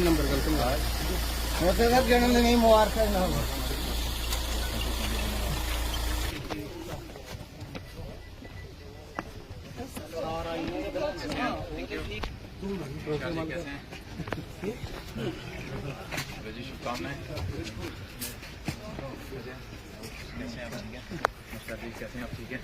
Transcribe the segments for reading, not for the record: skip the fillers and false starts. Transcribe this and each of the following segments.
Number welcome होते sir जन्मदिन मुबारक है ना शुभकामनाएं। कैसे हैं आप? ठीक है। नमस्कार जी, कैसे हैं आप? ठीक है।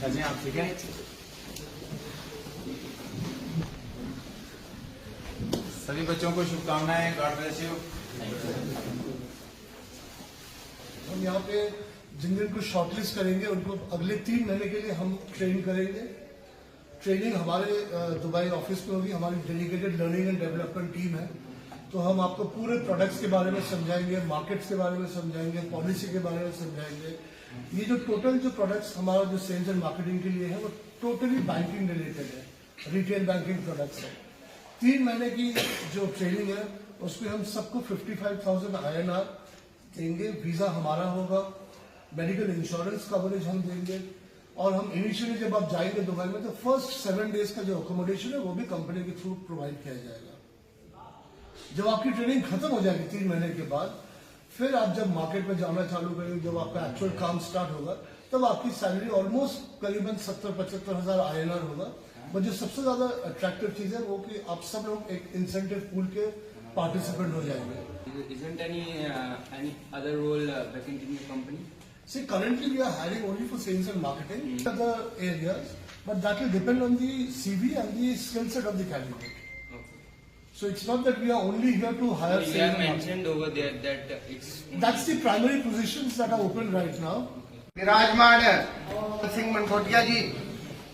कैसे हैं आप? ठीक है। सभी बच्चों को शुभकामनाएं। God bless you. हम यहाँ पे जिन जिन को शॉर्टलिस्ट करेंगे उनको अगले 3 महीने के लिए हम ट्रेनिंग करेंगे। ट्रेनिंग हमारे दुबई ऑफिस में होगी। हमारी dedicated learning and development team है। तो हम आपको पूरे प्रोडक्ट्स के बारे में समझाएंगे, मार्केट्स के बारे में समझाएंगे, पॉलिसी के बारे में समझाएंगे। ये जो टोटल जो प्रोडक्ट्स हमारा जो सेल्स एंड मार्केटिंग के लिए है वो टोटली बैंकिंग रिलेटेड है, रिटेल बैंकिंग प्रोडक्ट्स है। 3 महीने की जो ट्रेनिंग है उसमें हम सबको 55,000 INR देंगे। वीजा हमारा होगा, मेडिकल इंश्योरेंस कवरेज हम देंगे और हम इनिशियली जब आप जाएंगे दुबई में तो फर्स्ट 7 डेज का जो अकोमोडेशन है वो भी कंपनी के थ्रू प्रोवाइड किया जाएगा। जब आपकी ट्रेनिंग खत्म हो जाएगी 3 महीने के बाद, फिर आप जब मार्केट में जाना चालू करेंगे, जब आपका एक्चुअल काम स्टार्ट होगा, तब आपकी सैलरी ऑलमोस्ट करीबन 70-75 हजार INR होगा। बट जो सबसे ज्यादा अट्रैक्टिव चीज है वो कि आप सब लोग एक इंसेंटिव पूल के पार्टिसिपेंट हो जाएंगे। Isn't any other role vacant in your company? See, currently we are hiring only for sales and marketing, other areas, but that will depend on the CV and the skill set of the candidate. Okay. So it's not that we are only here to hire You sales have and mentioned over there that it's. marketing. That's the primary positions that are open right now. विराजमान सिंह मनकोटिया जी।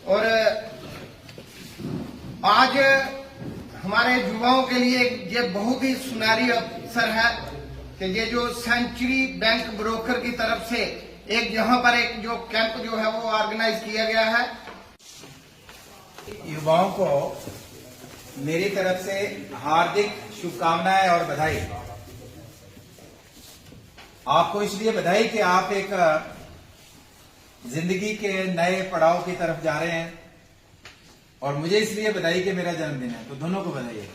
और आज हमारे युवाओं के लिए ये बहुत ही सुनहरी अवसर है कि ये जो सेंचुरी बैंक ब्रोकर की तरफ से एक यहाँ पर एक जो कैंप जो है वो ऑर्गेनाइज किया गया है। युवाओं को मेरी तरफ से हार्दिक शुभकामनाएं और बधाई। आपको इसलिए बधाई कि आप एक जिंदगी के नए पड़ाव की तरफ जा रहे हैं और मुझे इसलिए बधाई कि मेरा जन्मदिन है, तो दोनों को बधाई है।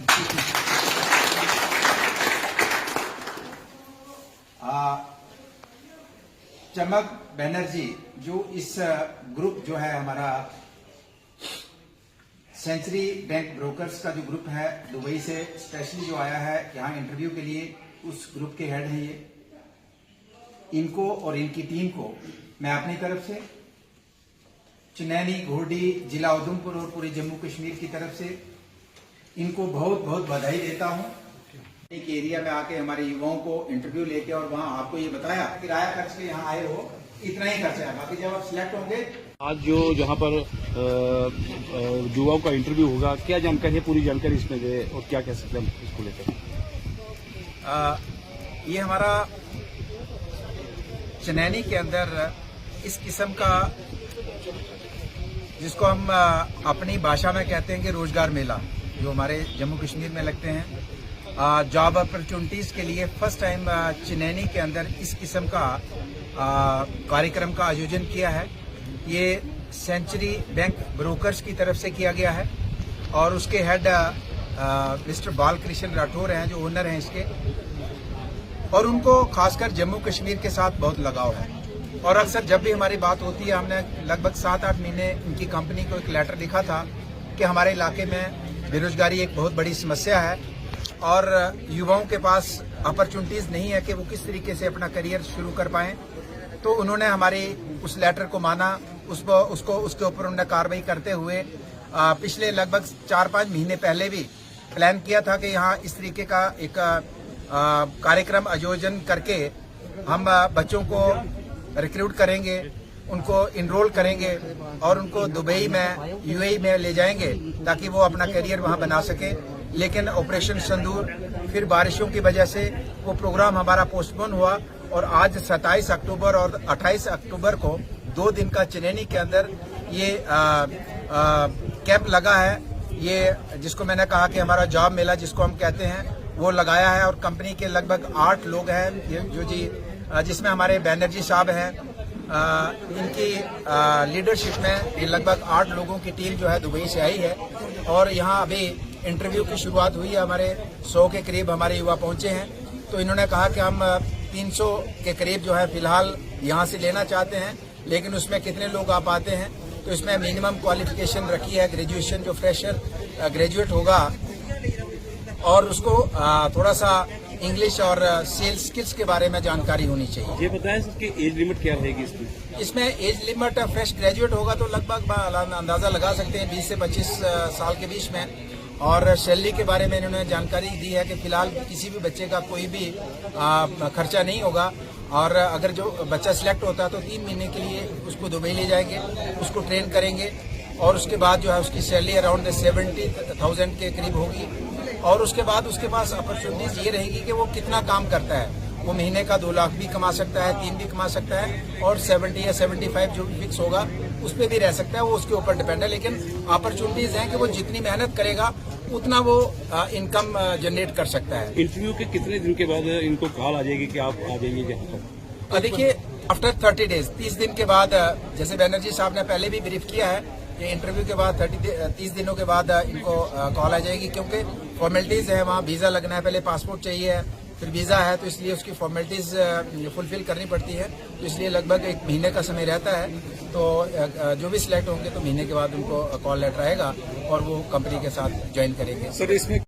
चमक बनर्जी जो इस ग्रुप जो है हमारा सेंचुरी बैंक ब्रोकर्स का जो ग्रुप है दुबई से स्पेशली जो आया है यहाँ इंटरव्यू के लिए, उस ग्रुप के हेड हैं ये। इनको और इनकी टीम को मैं अपनी तरफ से चुनैनी, घोरडी, जिला उधमपुर और पूरे जम्मू कश्मीर की तरफ से इनको बहुत बहुत बधाई देता हूं। एक एरिया में आके हमारे युवाओं को इंटरव्यू लेके और वहां आपको ये बताया किराया खर्च के यहाँ आए हो, इतना ही खर्चा है, बाकी जब आप सिलेक्ट होंगे। आज जो जहाँ पर युवाओं का इंटरव्यू होगा, क्या जानकारी है, पूरी जानकारी इसमें दे और क्या कह सकते हैं इसको लेकर? ये हमारा चुनैनी के अंदर इस किस्म का जिसको हम अपनी भाषा में कहते हैं कि रोजगार मेला, जो हमारे जम्मू कश्मीर में लगते हैं, जॉब अपॉर्चुनिटीज के लिए फर्स्ट टाइम चुनैनी के अंदर इस किस्म का कार्यक्रम का आयोजन किया है। ये सेंचुरी बैंक ब्रोकर्स की तरफ से किया गया है और उसके हेड मिस्टर बालकृष्ण राठौर हैं जो ओनर हैं इसके, और उनको खासकर जम्मू कश्मीर के साथ बहुत लगाव है। और अक्सर जब भी हमारी बात होती है, हमने लगभग 7-8 महीने इनकी कंपनी को एक लेटर लिखा था कि हमारे इलाके में बेरोजगारी एक बहुत बड़ी समस्या है और युवाओं के पास अपॉर्चुनिटीज नहीं है कि वो किस तरीके से अपना करियर शुरू कर पाएं। तो उन्होंने हमारी उस लेटर को माना, उसके ऊपर उन्होंने कार्रवाई करते हुए पिछले लगभग 4-5 महीने पहले भी प्लान किया था कि यहाँ इस तरीके का एक कार्यक्रम आयोजन करके हम बच्चों को रिक्रूट करेंगे, उनको इनरोल करेंगे और उनको दुबई में, UAE में ले जाएंगे ताकि वो अपना करियर वहां बना सके। लेकिन ऑपरेशन सिंदूर फिर बारिशों की वजह से वो प्रोग्राम हमारा पोस्टपोन हुआ और आज 27 अक्टूबर और 28 अक्टूबर को 2 दिन का चुनैनी के अंदर ये कैंप लगा है। ये जिसको मैंने कहा कि हमारा जॉब मेला जिसको हम कहते हैं वो लगाया है और कंपनी के लगभग 8 लोग हैं जो जी, जिसमें हमारे बैनर्जी साहब हैं, इनकी लीडरशिप में ये लगभग 8 लोगों की टीम जो है दुबई से आई है और यहाँ अभी इंटरव्यू की शुरुआत हुई है। हमारे 100 के करीब हमारे युवा पहुंचे हैं, तो इन्होंने कहा कि हम 300 के करीब जो है फिलहाल यहाँ से लेना चाहते हैं, लेकिन उसमें कितने लोग आ पाते हैं। तो इसमें मिनिमम क्वालिफिकेशन रखी है, ग्रेजुएशन, जो फ्रेशर ग्रेजुएट होगा और उसको थोड़ा सा इंग्लिश और सेल्स स्किल्स के बारे में जानकारी होनी चाहिए। ये बताएं कि एज लिमिट क्या रहेगी इसमें? इसमें एज लिमिट फ्रेश ग्रेजुएट होगा तो लगभग अंदाजा लगा सकते हैं 20 से 25 साल के बीच में। और सैलरी के बारे में इन्होंने जानकारी दी है कि फिलहाल किसी भी बच्चे का कोई भी खर्चा नहीं होगा और अगर जो बच्चा सिलेक्ट होता है तो 3 महीने के लिए उसको दुबई ले जाएंगे, उसको ट्रेन करेंगे और उसके बाद जो है उसकी सैलरी अराउंड 70,000 के करीब होगी। और उसके बाद उसके पास अपॉर्चुनिटीज ये रहेगी कि वो कितना काम करता है। वो महीने का 2 लाख भी कमा सकता है, 3 भी कमा सकता है और 70 या 75 जो भी फिक्स होगा उस पर भी रह सकता है, वो उसके ऊपर डिपेंड है। लेकिन अपॉर्चुनिटीज हैं कि वो जितनी मेहनत करेगा उतना वो इनकम जनरेट कर सकता है। इंटरव्यू के कितने दिन के बाद इनको कॉल आ जाएगी कि आप आ जाइए यहाँ पर? देखिए, आफ्टर 30 डेज, 30 दिन के बाद, जैसे बनर्जी साहब ने पहले भी ब्रीफ किया है कि इंटरव्यू के बाद 30 दिनों के बाद इनको कॉल आ जाएगी, क्योंकि फॉर्मेलिटीज है, वहाँ वीजा लगना है, पहले पासपोर्ट चाहिए है, फिर वीजा है, तो इसलिए उसकी फॉर्मेलिटीज फुलफिल करनी पड़ती है। तो इसलिए लगभग 1 महीने का समय रहता है। तो जो भी सिलेक्ट होंगे तो महीने के बाद उनको कॉल लेटर आएगा और वो कंपनी के साथ ज्वाइन करेंगे। सर, इसमें